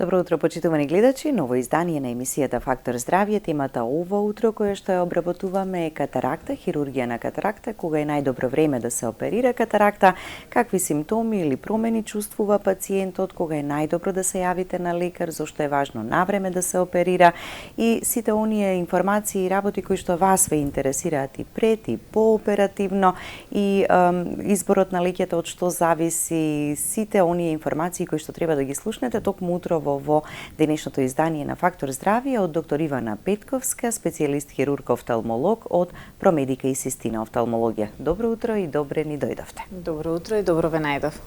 Добро утро, почитувани гледачи. Ново издание на емисијата Фактор здравје. Темата ово утро која што ја обработуваме е катаракта, хирургија на катаракта, кога е најдобро време да се оперира катаракта, какви симптоми или промени чувствува пациентот, кога е најдобро да се јавите на лекар, зошто е важно навреме да се оперира и сите оние информации и работи кои што вас ве интересираат и пред и пооперативно и изборот на леќето од што зависи, сите оние информации кои што треба да ги слушнете токму утро во денешното издание на Фактор здравје од доктор Ивана Петковска, специјалист хирург офталмолог од Промедика и Систина офталмологија. Добро утро и добре ни дојдовте. Добро утро и добро ве најдов.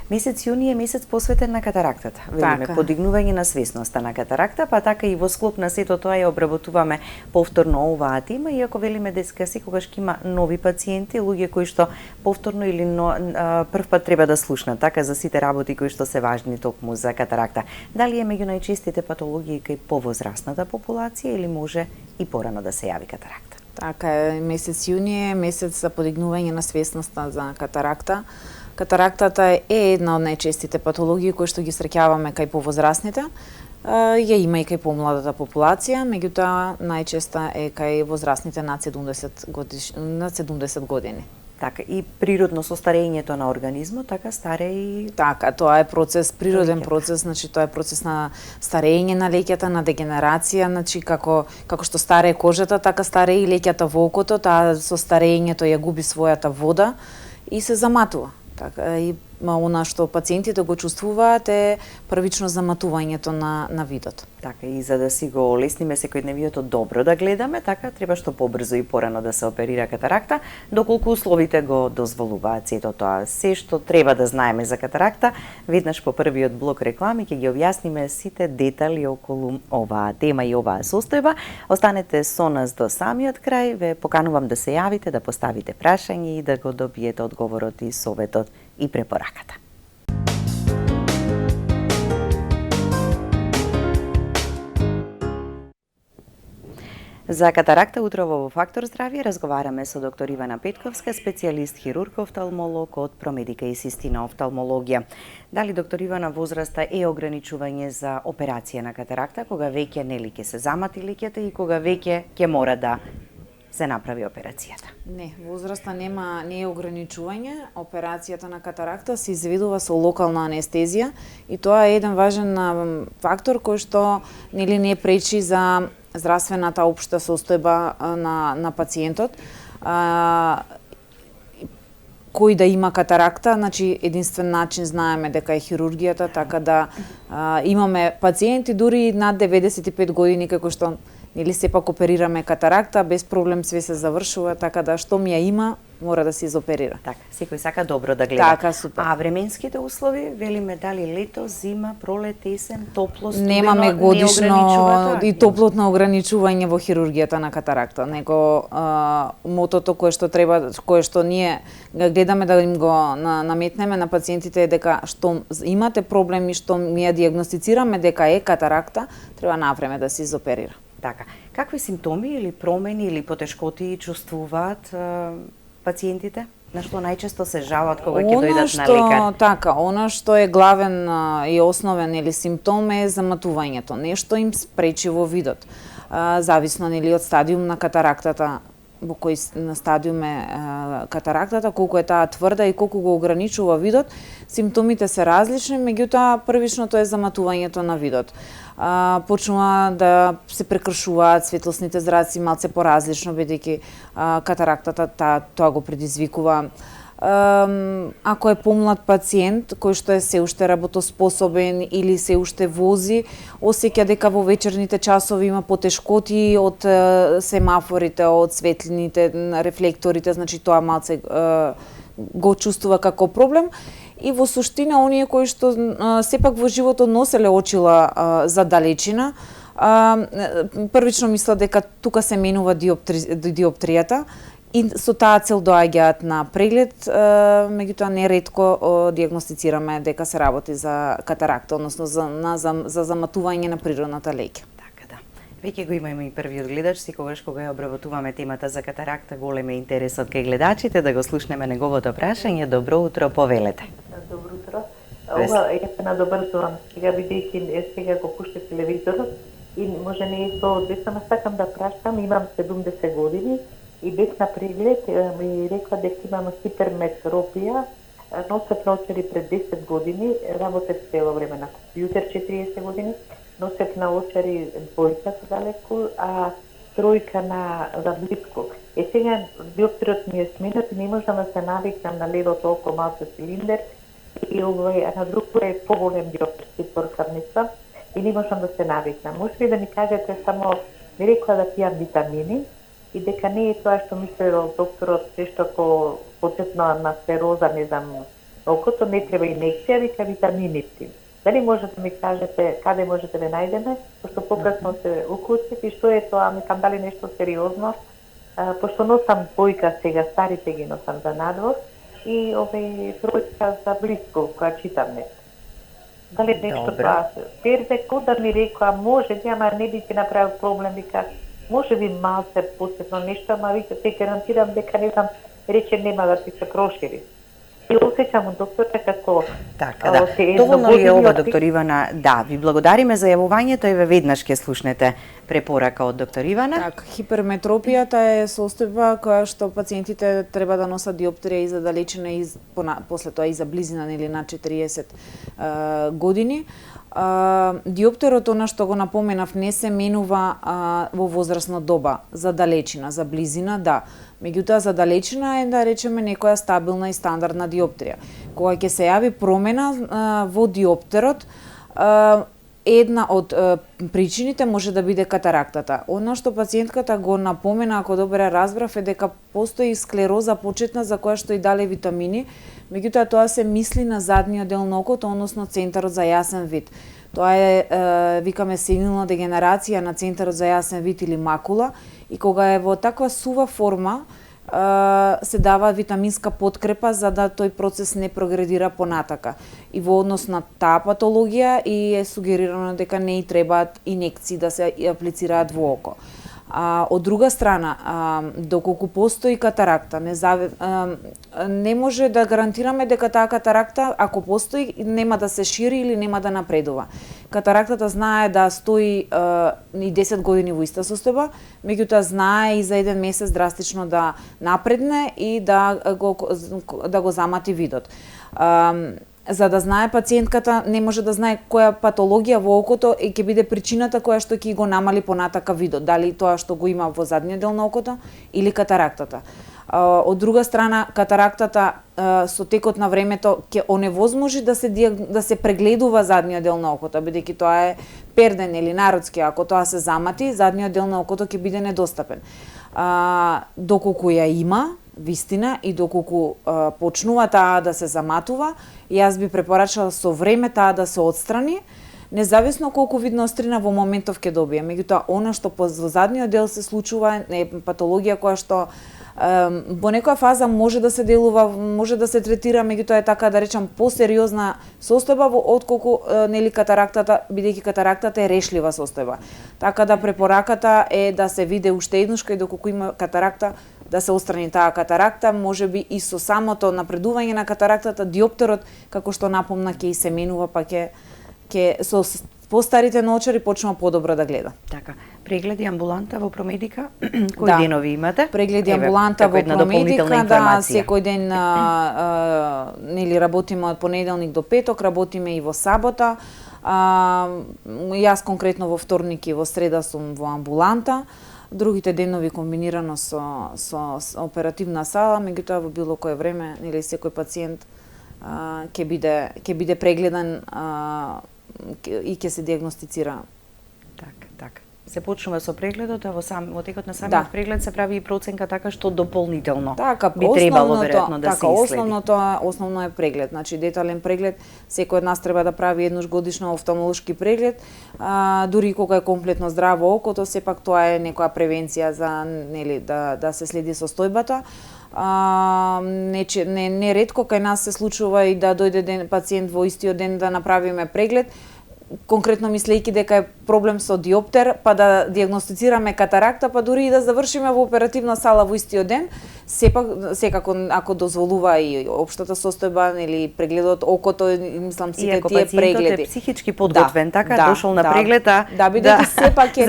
Месец јуни е месец посветен на катарактата. Велиме подигнување на свесноста на катаракта, па така и во склоп на сето тоа ја обработуваме повторно оваа тема, иако велиме дека секогаш ќе има нови пациенти, луѓе кои што повторно или прв пат треба да слушнат така за сите работи кои што се важни токму за катаракта. Дали е меѓу најчестите патологии кај повозрасната популација или може и порано да се јави катаракта? Така е, месец јуни е месец за подигнување на свесноста за катаракта. Катарактата е една од најчестите патологии кои што ги среќаваме кај повозрасните. Ја има и кај помладата популација, меѓутоа најчеста е кај возрастните над 70 години. Така, и природно со старењето на организмот, така старе и... Така, тоа е процес, природен процес, значи тоа е процес на старење на леќата, на дегенерација, значи како што старее кожата, така старее и леќата во окото, таа со старењето ја губи својата вода и се заматува. Така, и она што пациентите го чувствуваат е првично заматувањето на видот. Така, и за да си го олесниме секојдневието добро да гледаме, така треба што побрзо и порано да се оперира катаракта, доколку условите го дозволуваат сето тоа. Се што треба да знаеме за катаракта, веднаш по првиот блок реклами ќе ги објасниме сите детали околу оваа тема и оваа состојба. Останете со нас до самиот крај, ве поканувам да се јавите, да поставите прашање и да го добиете одговорот и советот и препораката. За катаракта утрово во Фактор здравје разговараме со доктор Ивана Петковска, специјалист хирург офталмолог од Промедика и Систина офталмологија. Дали доктор Ивана возраста е ограничување за операција на катаракта, кога веќе нели ќе се замати леќето и кога веќе ќе мора да се направи операцијата? Не, возраста не е ограничување. Операцијата на катаракта се изведува со локална анестезија и тоа е еден важен фактор кој што нели не пречи за здравствената општа состојба на пациентот. Кој да има катаракта, значи единствен начин знаеме дека е хирургијата, така да имаме пациенти дури над 95 години како што нели сепак оперираме катаракта, без проблем све се завршува, така да штом ја има, мора да се изоперира. Така, секој сака добро да гледа. Така, супер. А временските услови, велиме дали лето, зима, пролет, есен, топло, студено, немаме годишно и тоа? топлотно ограничување во хирургијата на катаракта, него мотото кое што ние гледаме да им го наметнеме на пациентите е дека штом имате проблеми, штом ми ја дијагностицираме дека е катаракта, треба навреме да се изоперира. Така, какви симптоми или промени или потешкоти чувствуваат пациентите? На што најчесто се жалат кога ќе дојдат на лекар? Така, она што е главен и основен или симптом е заматувањето. Нешто им спречи во видот. Зависно нели од стадиум на катарактата, во кој стадиум е катарактата, колку е таа тврда и колку го ограничува видот, симптомите се различни, меѓутоа првичното е заматувањето на видот. Почнува да се прекршуваат светлосните зраци малце поразлично, бидејќи катарактата тоа го предизвикува. Ако е помлад пациент кој што е се уште работоспособен или се уште вози, осеќа дека во вечерните часови има потешкоти од семафорите, од светлините, рефлекторите, значи тоа малце го чувствува како проблем. И во суштина, оние кои што сепак во животот носеле очила за далечина, првично мислат дека тука се менува диоптријата и со таа цел доаѓаат на преглед, меѓутоа неретко дијагностицираме дека се работи за катаракта, односно за заматување на природната леќа. Веќе го имаме и првиот гледач, секогаш кога ја обработуваме темата за катаракта, голем е интересот кај гледачите, да го слушнеме неговото прашање. Добро утро, повелете. Добро утро. Ова е на добрзувам сега бидејќи сега го пуштам телевизорот и може не е со децама, сакам да прашам, имам 70 години и бев на преглед, ми рекла дека имам хиперметропија, носев наочари пред 10 години, работев цело време на компјутер 40 години, носев наочари двојка далеку, а тројка за блиску. Сега диоптрот ми е сменат и не можам да се навикнам на левото око малце цилиндер и на друго е поголем диоптер, поркавница и не можам да се навикнам. Може ли да ми кажете само, ми рекла да пијам витамини и дека не е тоа што мислел докторот, нешто ко почетно на склероза, не знам, окото не треба инекција, вика витамини пијам. Дали може да ми кажете каде можете да најдеме, пошто покрасно се уклучив и што е тоа, мислам дали нешто сериозно, пошто носам бојка сега, старите ги носам за надвор и овој тројка за блиску, која читам нешто. Дали нешто тоа? Перде да ми рекла, може би, ама не би ти направил проблем, вика, може би малце посебно нешто, ама вика, те гарантирам дека не знам, рече нема да ти се прошири. И осеќам од докторка како... Така, да. Доволно ли е ова, доктор Ивана? Да, ви благодариме за јавувањето и ве веднаш ќе слушнете препорака од доктор Ивана. Так, хиперметропијата е состојба која што пациентите треба да носат диоптрија и за далечина и после тоа и за близина или на 40 години. Диоптерот, она што го напоменав, не се менува во возрастна доба. За далечина, за близина, да. Меѓутоа, за далечина е, да речеме, некоја стабилна и стандардна диоптрија. Кога ќе се јави промена во диоптерот, една од причините може да биде катарактата. Она што пациентката го напомена, ако добре разбрав, е дека постои склероза почетна за која што и дале витамини, меѓутоа тоа се мисли на задниот дел на окото, односно центарот за јасен вид. Тоа е, викаме, сенилна дегенерација на центарот за јасен вид или макула, и кога е во таква сува форма, се дава витаминска подкрепа за да тој процес не прогредира понатака. И во однос на таа патологија и е сугерирано дека не и требаат инекции да се аплицираат во око. Од друга страна, доколку постои катаракта, не може да гарантираме дека таа катаракта, ако постои, нема да се шири или нема да напредува. Катарактата знае да стои и 10 години во иста состојба, меѓутоа знае и за еден месец драстично да напредне и да го замати видот. За да знае пациентката, не може да знае која патологија во окото и ќе биде причината која што ќе го намали понатака видот, дали тоа што го има во задниот дел на окото или катарактата. Од друга страна, катарактата со текот на времето ќе оневозможи да се прегледува задниот дел на окото, бидејќи тоа е перден или народски, ако тоа се замати, задниот дел на окото ќе биде недостапен. Доколку ја има, вистина, и доколку почнува таа да се заматува, јас би препорачала со време таа да се отстрани, независно колку видна острина во моментов ќе добие. Меѓутоа, она што во задниот дел се случува е патологија која што во некоја фаза може да се делува, може да се третира, меѓутоа е така да речам посериозна состојба отколку нели катарактата, бидејќи катарактата е решлива состојба. Така да препораката е да се види уште еднушка и доколку има катаракта да се отстрани таа катаракта, можеби и со самото напредување на катарактата диоптерот, како што напомна, ќе и се менува, па ќе со постарите наочари почнува подобро да гледа. Така, прегледи амбуланта во Промедика, кои денови имате? Прегледи амбуланта во Промедика, да, секој ден нели работиме од понеделник до петок, работиме и во сабота. Јас конкретно во вторник и во среда сум во амбуланта. Другите денови комбинирано со оперативна сала, меѓутоа во било кое време или секој пациент ќе биде прегледан и ќе се диагностицира. Така. Се почнува со прегледот, а во текот на самиот преглед се прави и проценка така што дополнително би требало веројатно да се исследи. Основно е преглед, значи детален преглед, секој од нас треба да прави еднаш годишно офталмолошки преглед, дури кога е комплетно здраво окото, сепак тоа е некоја превенција за нели да се следи состојбата. Не ретко кај нас се случува и да дојде пациент во истиот ден да направиме преглед. конкретно мислејќи дека е проблем со диоптер, па да дијагностицираме катаракта, па дури и да завршиме во оперативна сала во истиот ден, секако ако дозволува и општата состојба или прегледот окото, мислам сите тие прегледи. Иако пациентот е психички подготвен, така дошол на преглед, бидејќи сепак е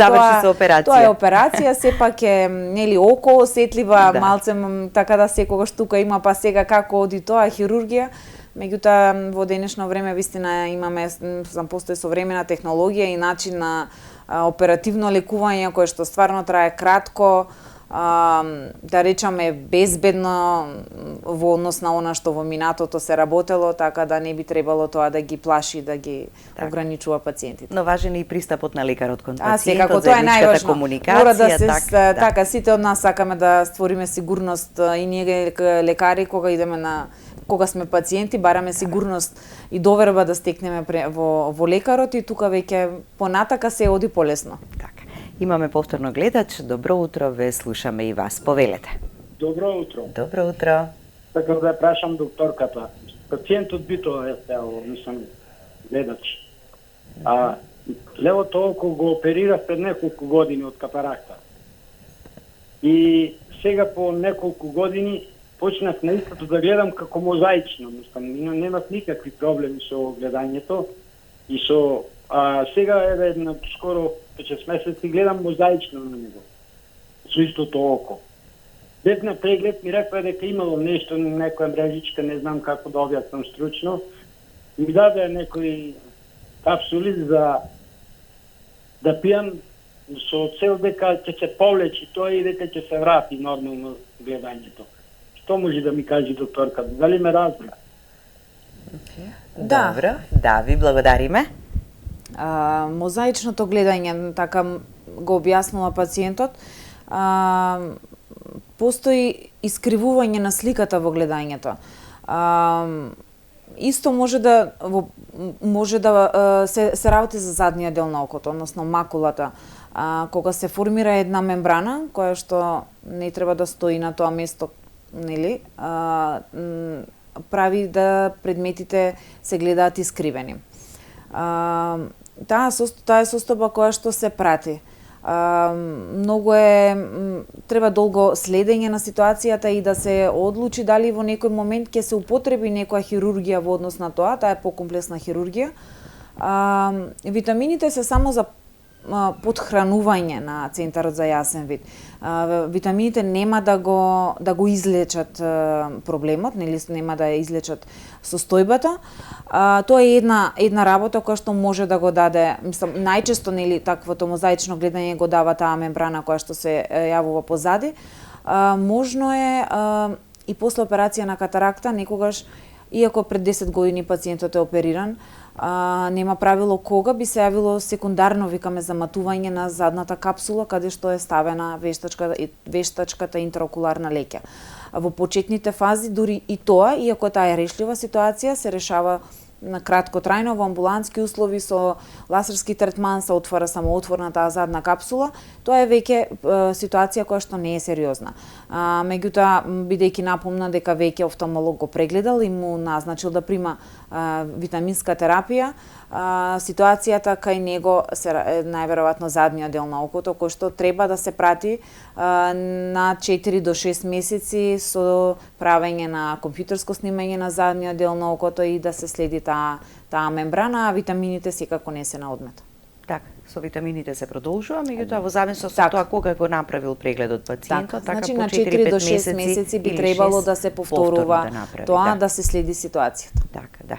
тоа е операција, сепак е нели око осетлива, малце така да секогаш тука има, па сега како оди тоа хирургија. Меѓутоа, во денешно време вистина имаме, постои современа технологија и начин на оперативно лекување кое што стварно трае кратко, да речеме безбедно во однос на она што во минатото се работело, така да не би требало тоа да ги плаши, да ги ограничува пациентите. Но важен е и пристапот на лекарот кон пациентот, секако тоа е најважно. Комуникација, мора да се така сите од нас сакаме да створиме сигурност и ние лекари кога сме пациенти, бараме сигурност и доверба да стекнеме во лекарот и тука веќе понатака се оди полесно. Така. Имаме повторно гледач. Добро утро, ве слушаме и вас. Повелете. Добро утро. Добро утро. Сакам да прашам докторката. Пациентот би тоа е мислам, гледач. Левото око го оперира пред неколку години од катаракта. И сега по неколку години почнав на истото да гледам како мозаично, мислам, немав никакви проблеми со гледањето и со сега на скоро 5 месеци гледам мозаично на него. Со истото око. Без на преглед ми рекла дека имало нешто, некоја мрежичка, не знам како да објаснам стручно. Ми даде некои капсули за да пијам со цел дека ќе се повлечи тоа и дека ќе се врати нормално гледањето. Што може да ми каже докторка? Дали ме разбра? Да. Добро, да, ви благодариме. Мозаичното гледање, така го објаснува пациентот, постои искривување на сликата во гледањето. Исто може да се работи за задниот дел на окото, односно макулата. Кога се формира една мембрана која што не треба да стои на тоа место, нели, прави да предметите се гледаат искривени. Таа е состојба која што се прати. Многу треба долго следење на ситуацијата и да се одлучи дали во некој момент ќе се употреби некоја хирургија во однос на тоа, таа е покомплексна хирургија. Витамините се само за подхранување на центарот за јасен вид. Витамините нема да го излечат проблемот, нели нема да ја излечат состојбата. Тоа е една работа која што може да го даде, мислам, најчесто нели таквото мозаично гледање го дава таа мембрана која што се јавува позади. Можно е и после операција на катаракта некогаш, иако пред 10 години пациентот е опериран, нема правило кога би се јавило секундарно, викаме, заматување на задната капсула каде што е ставена вештачката интраокуларна леќа. Во почетните фази дури и тоа, иако таа е решлива ситуација, се решава на кратко трајно во амбулантски услови со лазерски третман, се отвора само отворна таа задна капсула. Тоа е веќе ситуација која што не е сериозна. Меѓутоа, бидејќи напомна дека веќе офталмолог го прегледал и му назначил да прима витаминска терапија, ситуацијата кај него се најверојатно задниот дел на окото, кој што треба да се прати на 4 до 6 месеци со правење на компјутерско снимање на задниот дел на окото и да се следи таа мембрана, а витамините секако не се на одмет. Така, со витамините се продолжува, меѓутоа во зависност од тоа кога го направил прегледот пациентот, така значи по на 4 до 6 месеци би требало да се повторува тоа, да се следи ситуацијата. Така, да.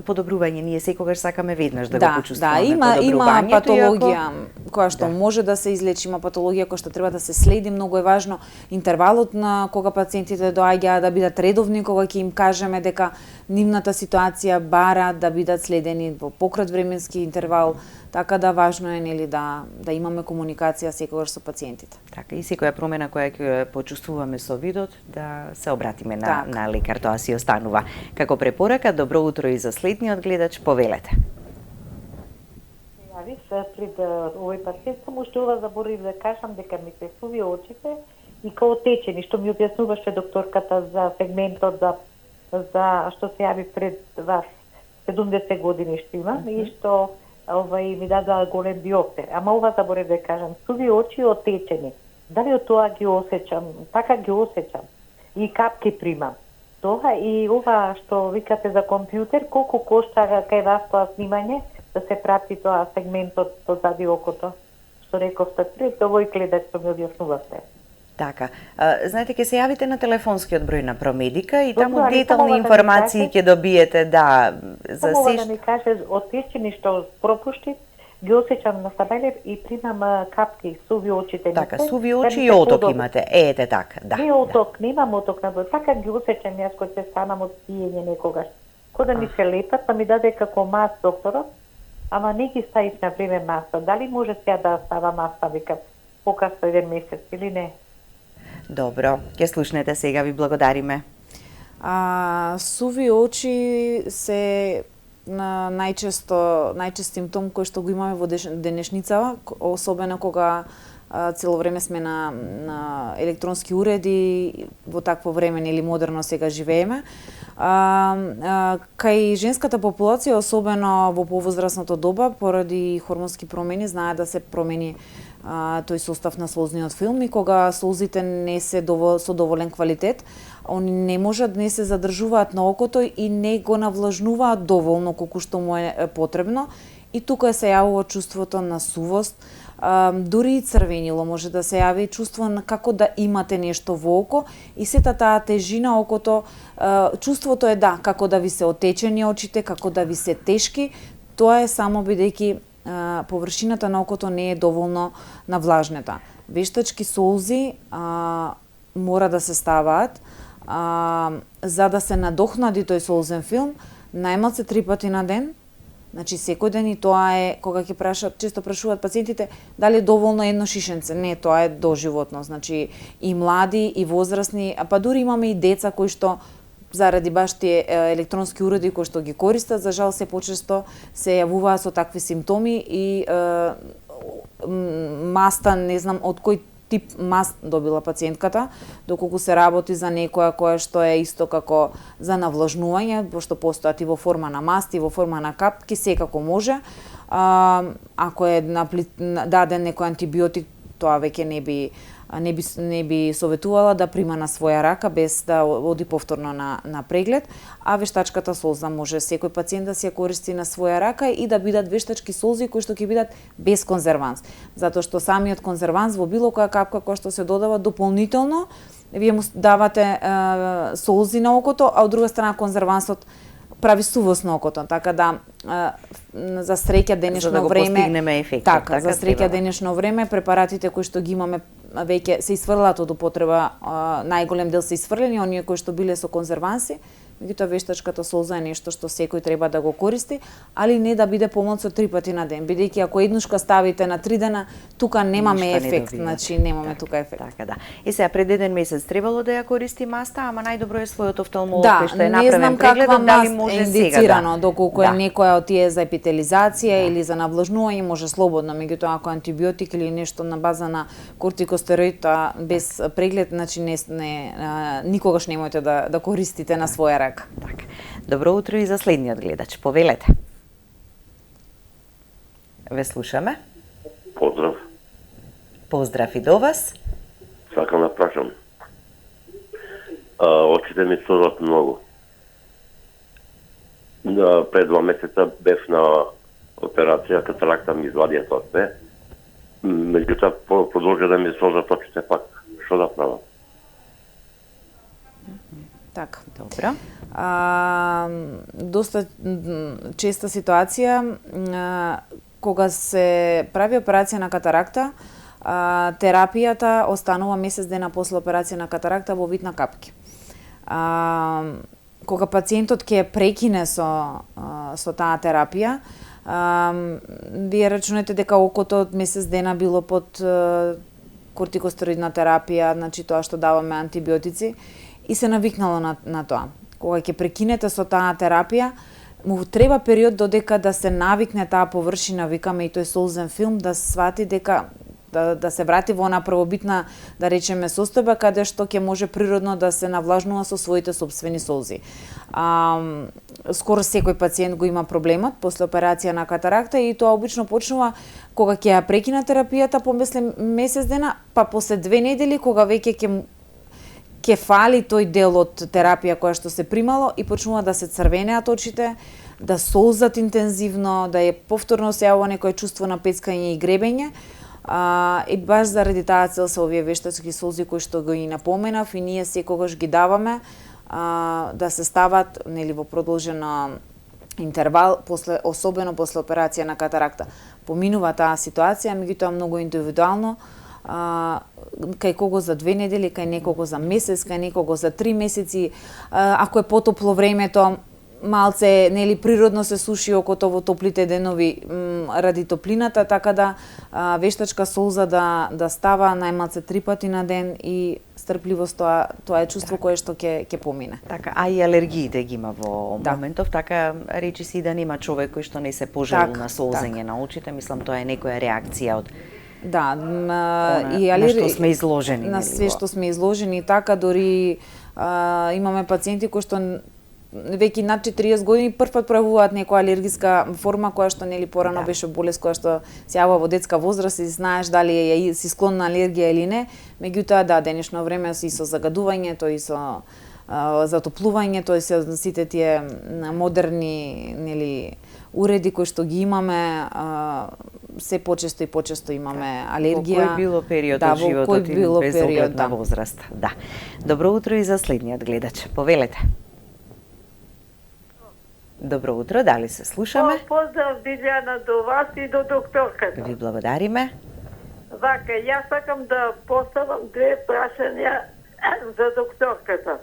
Подобрување ние секогаш сакаме веднаш да го почувствуваме. Има патологија која што може да се излечи, има патологија која што треба да се следи. Многу е важно интервалот на кога пациентите доаѓаат да бидат редовни, кога ќе им кажеме дека нивната ситуација бара да бидат следени во пократ временски интервал, така да важно е нели да имаме комуникација секогаш со пациентите. Така, и секоја промена која ќе почувствуваме со видот да се обратиме на лекар, тоа си останува како препорака. Добро утро и за следниот гледач, повелете. Јавив пред овој пациент, само што ова заборив да кажам дека ми се суви очите и као течени, што ми објаснуваше докторката за сегментот за што се јави пред вас 70 години што имам и што ми дадоа голем биоптер. Ама ова заборев да кажам, суви очи отечени. Дали од тоа ги осеќам? Така ги осеќам. И капки примам. Тоа и ова што викате за компјутер, колку кошта кај вас тоа снимање, да се прати тоа сегментот позади окото? Што рековте пред овој гледач што ми објаснувавте. Така. Знаете, ќе се јавите на телефонскиот број на Промедика и таму Добро, детални информации ќе добиете, да, за Само се да ми каже отечени што пропушти, ги осеќам на сабелев и примам капки, суви очите ми. Така, суви очи и оток имате. Ете така, да. Не оток, немам оток на број. Така ги осеќам јас кога се станам од пиење некогаш. Кога ми се лепат, па ми даде како мас докторот, ама не ги ставиш на време маста. Дали може сега да става маста, викам, покасно еден месец или не? Добро, ќе слушнете сега, ви благодариме. Суви очи се најчест симптом кој што го имаме во денешницава, особено кога цело време сме на електронски уреди, во такво време или модерно сега живееме. Кај женската популација, особено во повозрасното доба, поради хормонски промени, знае да се промени тој состав на солзниот филм и кога солзите не се со доволен квалитет, они не можат, не се задржуваат на окото и не го навлажнуваат доволно колку што му е потребно. И тука се јавува чувството на сувост, дури и црвенило може да се јави, чувство на како да имате нешто во око и сета таа тежина окото, чувството е како да ви се отечени очите, како да ви се тешки, тоа е само бидејќи површината на окото не е доволно навлажнета. Вештачки солзи мора да се ставаат за да се надохнади тој солзен филм најмалце 3 пати на ден. Значи секој ден, и тоа е кога ќе прашаат, често прашуваат пациентите дали е доволно едно шишенце. Не, тоа е доживотно. Значи и млади и возрастни, па дури имаме и деца кои што заради баш тие електронски уреди кои што ги користат, за жал се почесто се јавуваат со такви симптоми и маста, не знам од кој тип маст добила пациентката, доколку се работи за некоја која што е исто како за навлажнување, пошто постојат и во форма на маст и во форма на капки, секако може. Ако е даден некој антибиотик, тоа веќе не би советувала да прима на своја рака без да оди повторно на преглед, а вештачката солза може секој пациент да си ја користи на своја рака и да бидат вештачки солзи кои што ќе бидат без конзерванс. Затоа што самиот конзерванс во било која капка која што се додава дополнително, вие му давате солзи на окото, а од друга страна конзервансот прави сувост на окото, така да за среќа денешно време, за да го постигнеме ефектот, така за среќа денешно време препаратите кои што ги имаме веќе се исфрлаат од употреба, најголем дел се исфрлени, оние кои што биле со конзерванси. Меѓутоа вештачката солза е нешто што секој треба да го користи, али не да биде помалку од 3 пати на ден, бидејќи ако еднушка ставите на 3 дена, тука немаме ефект, значи немаме тука ефект. Така да. И сега пред еден месец требало да ја користи маста, ама најдобро е својот офталмолог кој што е направен прегледот, дали може сега индицирано, доколку е некоја од тие за епителизација или за навлажнување, може слободно, меѓутоа ако антибиотик или нешто на база на кортикостероид, без преглед, значи никогаш немојте да користите на своја рака. Така. Добро утро и за следниот гледач. Повелете. Ве слушаме. Поздрав. Поздрав и до вас. Сакам да прашам. Очите ми сорат многу. Пред 2 месеца бев на операција, катаракта ми извадија тоа све. Меѓутоа продолжа да ми сорат очите пак. Што да правам? Така. Добро. Доста честа ситуација кога се прави операција на катаракта, терапијата останува месец дена после операција на катаракта во вид на капки. Кога пациентот ќе прекине со таа терапија, вие рачунете дека окото месец дена било под кортикостероидна терапија, значи тоа што даваме антибиотици, и се навикнало на тоа. Кога ќе прекинете со таа терапија, му треба период додека да се навикне таа површина, викаме и тој солзен филм, да свати дека да се врати во она првобитна, да речеме, состојба каде што ќе може природно да се навлажнува со своите сопствени солзи. Скоро секој пациент го има проблемот после операција на катаракта и тоа обично почнува кога ќе ја прекина терапијата помисле месец дена, па после 2 недели кога веќе ќе фали тој дел од терапија која што се примало и почнува да се црвенеат очите, да солзат интензивно, да е повторно се јавува некое чувство на пецкање и гребење. И баш заради таа цел се овие вештачки солзи кои што го и напоменав и ние секогаш ги даваме да се стават нели во продолжен интервал особено после операција на катаракта. Поминува таа ситуација, меѓутоа многу индивидуално. Кај кого за 2 недели, кај некого за месец, кај некого за 3 месеци. Ако е потопло времето, малце нели природно се суши окото во топлите денови ради топлината, така да вештачка солза да става најмалце 3 пати на ден и стрпливост тоа е чувство кое што ќе помине. Така, а и алергиите ги има во моментов, така речи си да нема човек кој што не се пожалува на солзење на очите, мислам тоа е некоја реакција од и на што сме изложени. На све што сме изложени, така дори имаме пациенти кои што веќе над 40 години првпат пројавуваат некоја алергиска форма која што нели порано беше болест која што се јавува во детска возраст и знаеш дали си склон на алергија или не. Меѓутоа денешно време и со загадувањето и со затоплувањето и со сите тие модерни нели уреди кои што ги имаме, се почесто и почесто имаме алергија. Во кој било период од животот и без оглед на возраст. Да. Добро утро и за следниот гледач. Повелете. Добро утро, дали се слушаме? Поздрав, Билјана, до вас и до докторката. Ви благодариме. Вака, јас сакам да поставам 2 прашања за докторката.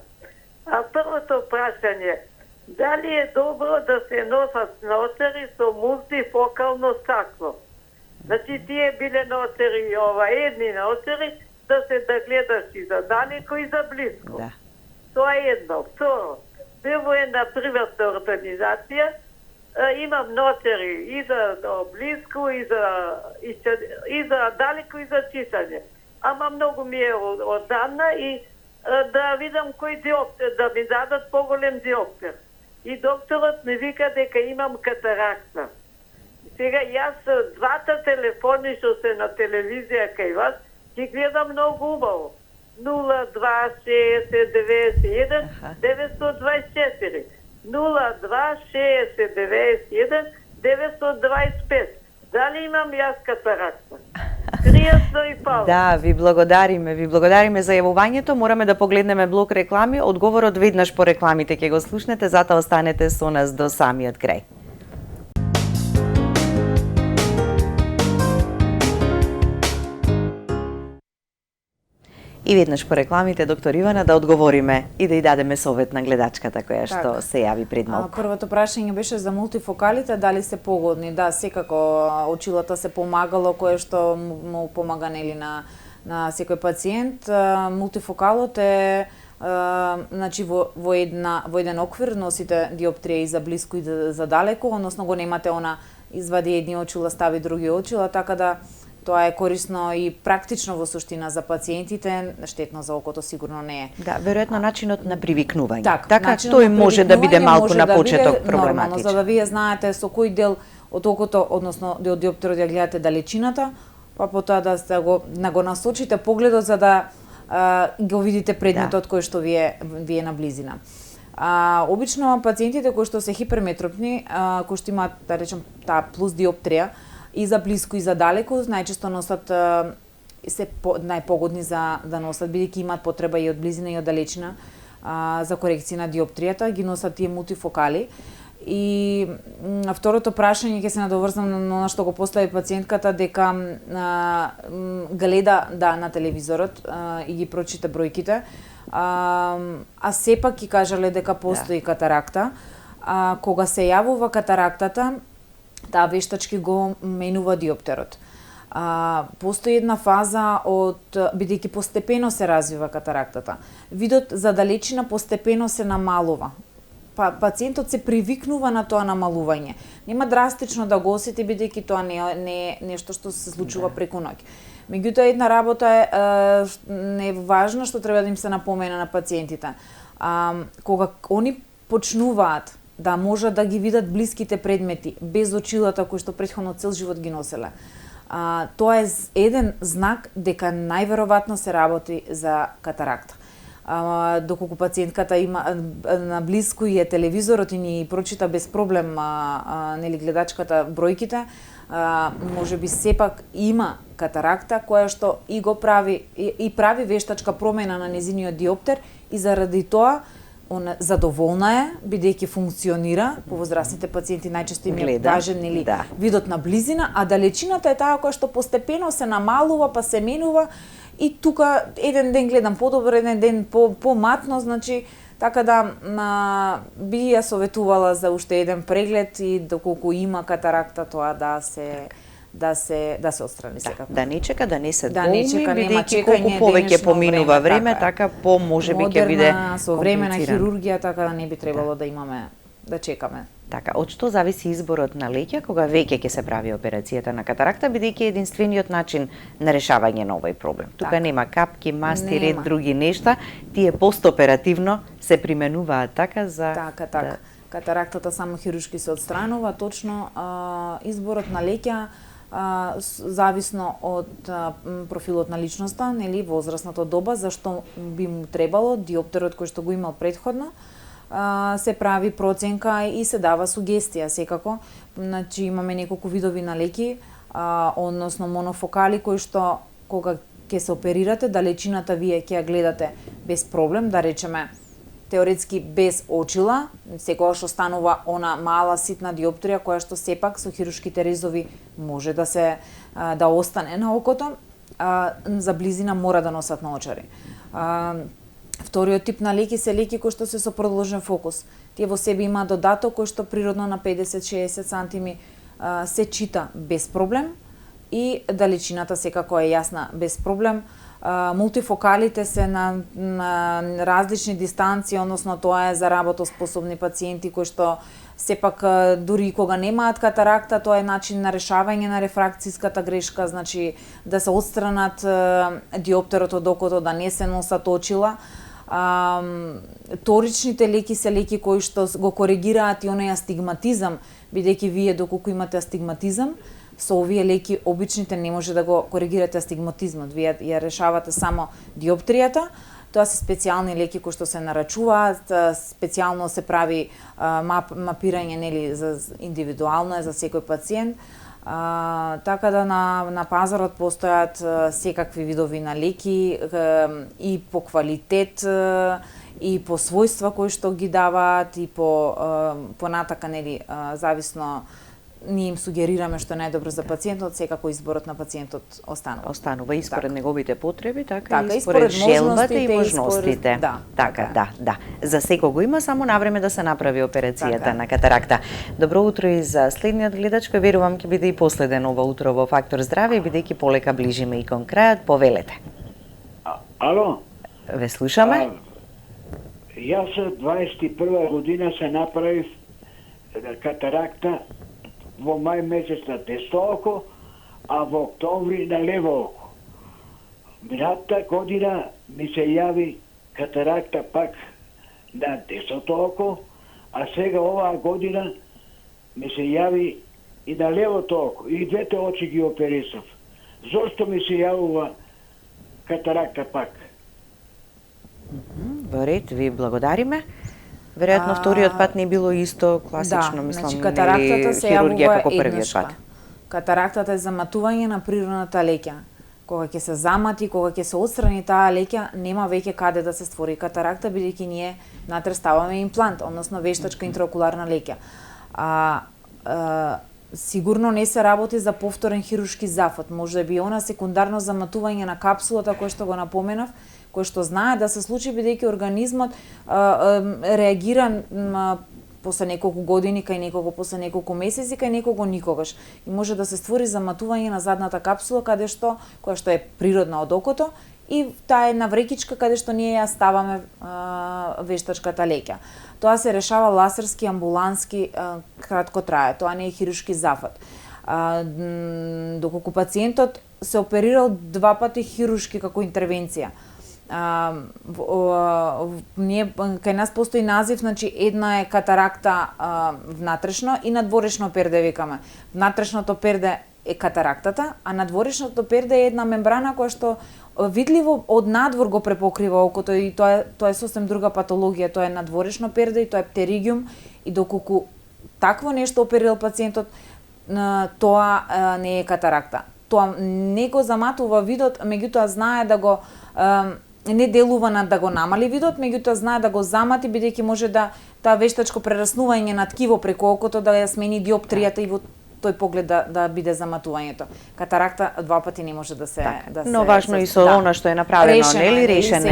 Првото прашање, дали е добро да се носат ноцери со мултифокално стакло? Значи, тие биле ноцери, едни ноцери, да се да гледаш и за далеко и за близко. Да. Тоа е едно. Второ, бево е на приватна организација, имам ноцери и за близко, и за далеко, и за читање. Ама многу ми е оддавна и да видам кој диоптер, да ми дадат поголем диоптер. И докторот ми вика дека имам катаракта. Сега јас двата телефони што се на телевизија кај вас, ги гледам многу убаво. 02-60-91-924 02-60-91-925. Дали имам јас катаракта? Пријатно и фала. Да, ви благодариме за јавувањето. Мораме да погледнеме блок реклами. Одговорот веднаш по рекламите ќе го слушнете, затоа останете со нас до самиот крај. И веднаш по рекламите, доктор Ивана, да одговориме и да ја дадеме совет на гледачката која што се јави пред малку. Првото прашање беше за мултифокалите, дали се погодни? Да, секако очилата се помагало кое што му помага нели на секој пациент. Мултифокалот е значи во еден оквир носите диоптрија и за блиско и за далеко, односно го немате извади едни очила, стави други очила, така да тоа е корисно и практично во суштина за пациентите, штетно за окото сигурно не е. Да, веројатно начинот на привикнување. Така тој може да биде малку на почеток проблематичен. Нормално, за да вие знаете со кој дел од окото, односно од диоптерот ја гледате далечината, па потоа да го насочите погледот за да го видите предметот кој што ви е на близина. Обично пациентите кои што се хиперметропни, кои што имаат, да речем, таа плюс диоптрија, и за блиско и за далеко, најчесто носат се најпогодни за да носат, бидејќи имаат потреба и од близина и од далечина за корекција на диоптријата, ги носат тие мултифокали. И второто прашање ќе се надоврзам на она што го постави пациентката, дека гледа на телевизорот и ги прочита бројките, а сепак ќе кажале дека постои катаракта. Кога се јавува катарактата, таа вештачки го менува диоптерот. Постои една фаза бидејќи постепено се развива катарактата. Видот за далечина постепено се намалува. Пациентот се привикнува на тоа намалување. Нема драстично да го осети, бидејќи тоа не е нешто што се случува преку ноќ. Меѓутоа, една работа не е важна што треба да им се напомена на пациентите. Кога они почнуваат да можат да ги видат блиските предмети без очилата кои што претходно цел живот ги носеле, тоа е еден знак дека најверојатно се работи за катаракта. Доколку пациентката има на блиску и е телевизорот и ни прочита без проблем нели гледачката бројките, може би сепак има катаракта која што и го прави вештачка промена на незиниот диоптер и заради тоа она задоволна е бидејќи функционира. По возрастните пациенти најчесто им е важен нели видот на близина, а далечината е таа која што постепено се намалува па се менува. И тука еден ден гледам подобро, еден ден поматно, значи така да би ја советувала за уште еден преглед и доколку има катаракта тоа да се отстрани секако. Да не чека, да не се долми, бидејќи колку повеќе поминува време, така можеби ќе биде модерна, современа хирургија, така да не би требало да имаме да чекаме. Така, од што зависи изборот на леќа кога веќе ќе се прави операцијата на катаракта, бидејќи е единствениот начин на решавање на овој проблем. Тука нема капки, масти, ред други нешта, тие постоперативно се применуваат така за Така. Катарактата само хируршки се отстранува, точно изборот на леќа зависно од профилот на личноста, нели возрастната доба, зашто би му требало диоптерот кој што го имал претходно, се прави проценка и се дава сугестија секако. Значи имаме неколку видови на леки, односно монофокали кои што кога ќе се оперирате, далечината вие ќе ја гледате без проблем, да речеме теоретски без очила, секогаш останува она мала ситна диоптрија која што сепак со хируршките резови може да остане на окото, за близина мора да носат наочари. Вториот тип на леки се леки кои што се со продолжен фокус. Тие во себе има додаток кој што природно на 50-60 сантими се чита без проблем и далечината секако е јасна без проблем. Мултифокалите се на различни дистанции, односно тоа е за работоспособни пациенти кои што сепак дури и кога немаат катаракта, тоа е начин на решавање на рефракцијската грешка, значи да се отстранат диоптерот од окото, да не се носат очила. Торичните леки се леки кои што го коригираат и оној астигматизам, бидејќи вие доколку имате астигматизам, со овие леки обичните не може да го коригирате астигматизмот, вие ја решавате само диоптријата. Тоа се специјални леки кои што се нарачуваат, специјално се прави мапирање нели за индивидуално е за секој пациент. Така да на пазарот постојат секакви видови на леки и по квалитет и по својства кои што ги даваат и по натака нели зависно ние им сугерираме што е најдобро за пациентот, секако изборот на пациентот останува и според неговите потреби, така и според желбата и можностите. Да. За секого има, само навреме да се направи операцијата на катаракта. Добро утро и за следниот гледач, кој верувам ќе биде и последен ова утро во Фактор здраве, бидејќи полека ближиме и кон крајот. Повелете. Ало? Ве слушаме. Јас 21 година се направив катаракта во мај месец на десно око, а во октомври на лево око. Минатата година ми се јави катаракта пак на десното око, а сега оваа година ми се јави и на левото око. И двете очи ги оперисав. Зошто ми се јавува катаракта пак? Во ред, ви благодариме. Веројатно вториот пат не било исто класично, мислам, значи, катарактата се јавува како првиот пат. Катарактата е заматување на природната леќа. Кога ќе се замати, кога ќе се отстрани таа леќа, нема веќе каде да се створи катаракта, бидејќи ние натре ставаме имплант, односно вештачка интраокуларна леќа. Сигурно не се работи за повторен хируршки зафат, може би она секундарно заматување на капсулата кој што го напоменав, кој што знае да се случи бидејќи организмот реагира после неколку години, кај некого после неколку месеци, кај некого никогаш. И може да се створи заматување на задната капсула која што е природна од окото и таа една врекичка каде што ние ја ставаме вештачката леќа. Тоа се решава ласерски, амбулански, кратко трае. Тоа не е хируршки зафат. Доколку пациентот се оперирал 2 пати хируршки како интервенција. Ние кај нас постои назив, значи една е катаракта внатрешно и надворешно перде викаме. Внатрешното перде е катарактата, а надворешното перде е една мембрана која што видливо од надвор го препокрива окото и тоа е сосем друга патологија, тоа е надворешно перде и тоа е птеригиум и доколку такво нешто оперирал пациентот, тоа не е катаракта. Тоа не го заматува видот, меѓутоа знае да го не делува на да го намали видот, меѓутоа знае да го замати бидејќи може да таа вештачко прераснување на ткиво преку окото да ја смени диоптријата и во тој поглед да биде заматувањето. Катаракта 2 пати не може да се но важно и со она што е направено, нели, решен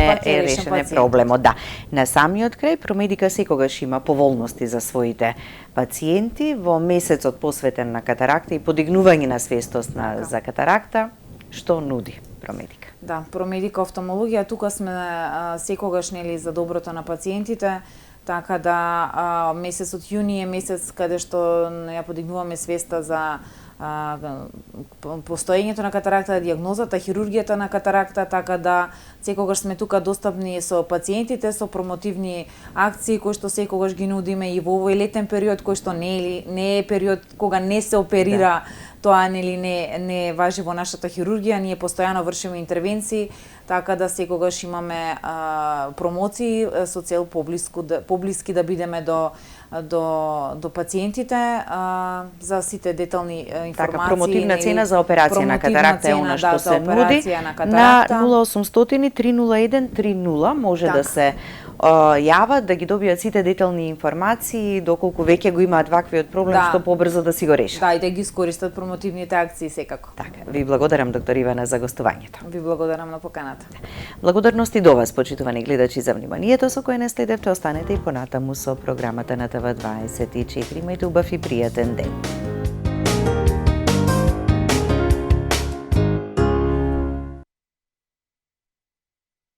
проблемот, да. На самиот крај Промедика секогаш има поволности за своите пациенти во месецот посветен на катаракта и подигнување на свестост за катаракта, што нуди Промедика. Да, Промедика офталмологија, тука сме секогаш нели за доброто на пациентите. Така да месецот јуни е месец каде што ја подигнуваме свеста за постоењето на катаракта, дијагнозата, хирургијата на катаракта, така да секогаш сме тука достапни со пациентите, со промотивни акции кои што секогаш ги нудиме и во овој летен период кој што не е период кога не се оперира, тоа нели не важи во нашата хирургија, ние постојано вршиме интервенции, така да секогаш имаме промоции со цел поблиски да бидеме до пациентите за сите детални информации. Така, промотивна цена за операција на катаракта е она што се нуди на 0800 301 30 може да се јават, да ги добијат сите детални информации, доколку веќе го имаат ваквиот проблем, што побрзо да си го решат. Да, и да ги искористат промотивните акции секако. Така, ви благодарам, доктор Ивана, за гостувањето. Ви благодарам на поканата. Благодарности до вас, почитувани гледачи, за вниманието со кое не следевте. Останете и понатаму со програмата на ТВ24. Имајте убав и пријатен ден.